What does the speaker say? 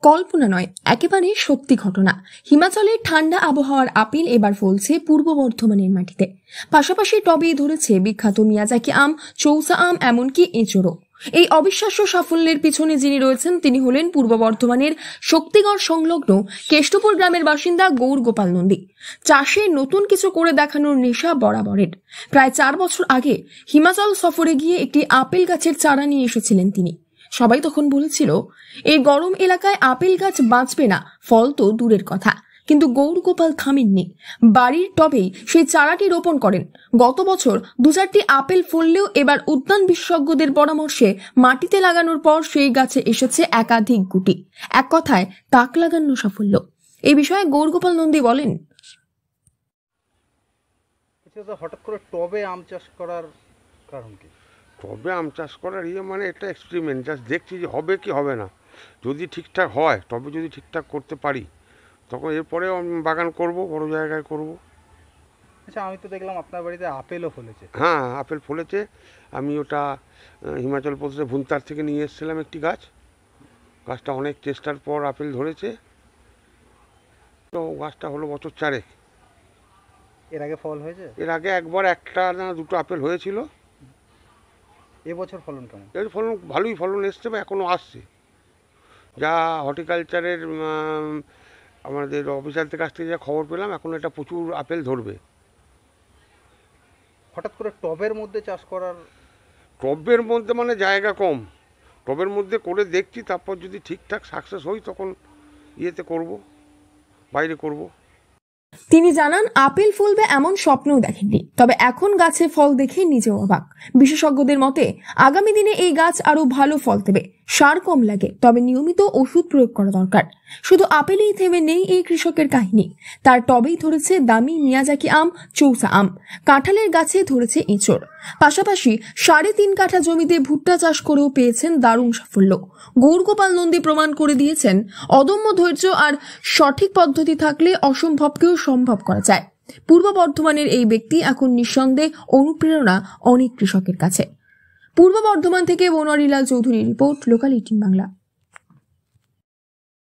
কল্পনা নয়, একেবারে সত্যি ঘটনা। হিমাচলের ঠান্ডা আবহাওয়ার আপেল এবার ফলছে পূর্ব বর্ধমানের মাটিতে। পাশাপাশি টবে ধরেছে বিখ্যাত মিয়াজাকি আম, চৌসা আম, এমনকি এঁচোড়ও। এই অবিশ্বাস্য সাফল্যের পিছনে যিনি রয়েছেন তিনি হলেন পূর্ব বর্ধমানের শক্তিগড় সংলগ্ন কেষ্টপুর গ্রামের বাসিন্দা গৌর গোপাল নন্দী। চাষে নতুন কিছু করে দেখানোর নেশা বরাবরের। প্রায় 4 বছর আগে হিমাচল সফরে গিয়ে একটি আপেল গাছের চারা নিয়ে এসেছিলেন তিনি। সবাই তখন বলেছিল এই গরম এলাকায় আপেল গাছ বাঁচবে না, ফল তো দূরের কথা। কিন্তু গৌর গোপাল থামেননি, বাড়ির টবেই সেই চারাটি রোপণ করেন। গত বছর 2-4টি আপেল ফললেও এবার উদ্যান বিশেষজ্ঞদের পরামর্শে মাটিতে লাগানোর পর সেই গাছে এসেছে একাধিক গুটি। এক কথায় তাক লাগানো সাফল্য। এই বিষয়ে গৌর গোপাল নন্দী বলেন, হঠাৎ করে টবে আম চাষ করার কারণ কি? টবে আম চাষ করার মানে এটা এক্সপেরিমেন্ট, জাস্ট দেখছি যে হবে কি হবে না। যদি ঠিকঠাক হয়, টবে যদি ঠিকঠাক করতে পারি, তখন এরপরেও আমি বাগান করব, বড় জায়গায় করব। আচ্ছা, আমি তো দেখলাম আপনার বাড়িতে আপেলও ফলেছে। হ্যাঁ, আপেল ফলেছে। আমি ওটা হিমাচল প্রদেশের ভুন্তার থেকে নিয়ে এসেছিলাম একটি গাছ। গাছটা অনেক চেষ্টার পর আপেল ধরেছে। তো গাছটা হলো বছর 4। এর আগে ফল হয়েছে? এর আগে একবার 1টা না 2টো আপেল হয়েছিল। এবছর ফলন কেমন? এর ফলন ভালোই ফলন এসছে বা এখনও আসছে। যা হর্টিকালচারের আমাদের অফিসারদের কাছ থেকে যা খবর পেলাম, এখন এটা প্রচুর আপেল ধরবে। হঠাৎ করে টবের মধ্যে চাষ করার? টবের মধ্যে মানে জায়গা কম, টবের মধ্যে করে দেখছি, তারপর যদি ঠিকঠাক সাকসেস হই তখন ইয়েতে করব, বাইরে করব। তিনি জানান আপেল ফলবে এমন স্বপ্নও দেখেননি, তবে এখন গাছে ফল দেখে নিজেও অবাক। বিশেষজ্ঞদের মতে আগামী দিনে এই গাছ আরো ভালো ফল দেবে। সার কম লাগে, তবে নিয়মিত ওষুধ প্রয়োগ করা দরকার। শুধু আপেলেই থেমে নেই এই কৃষকের কাহিনী। তার টবেই ধরেছে দামি মিয়াজাকি আম, চৌসা আম, কাঁঠালের গাছে ধরেছে এঁচোড়। পাশাপাশি 3.5 কাঠা জমিতে ভুট্টা চাষ করেও পেয়েছেন দারুণ সাফল্য। গৌর গোপাল নন্দী প্রমাণ করে দিয়েছেন অদম্য ধৈর্য আর সঠিক পদ্ধতি থাকলে অসম্ভবকেও সম্ভব করা যায়। পূর্ব বর্ধমানের এই ব্যক্তি এখন নিঃসন্দেহে অনুপ্রেরণা অনেক কৃষকের কাছে। পূর্ব বর্ধমান থেকে বনোয়ারিলাল চৌধুরীর রিপোর্ট, লোকাল 18 বাংলা।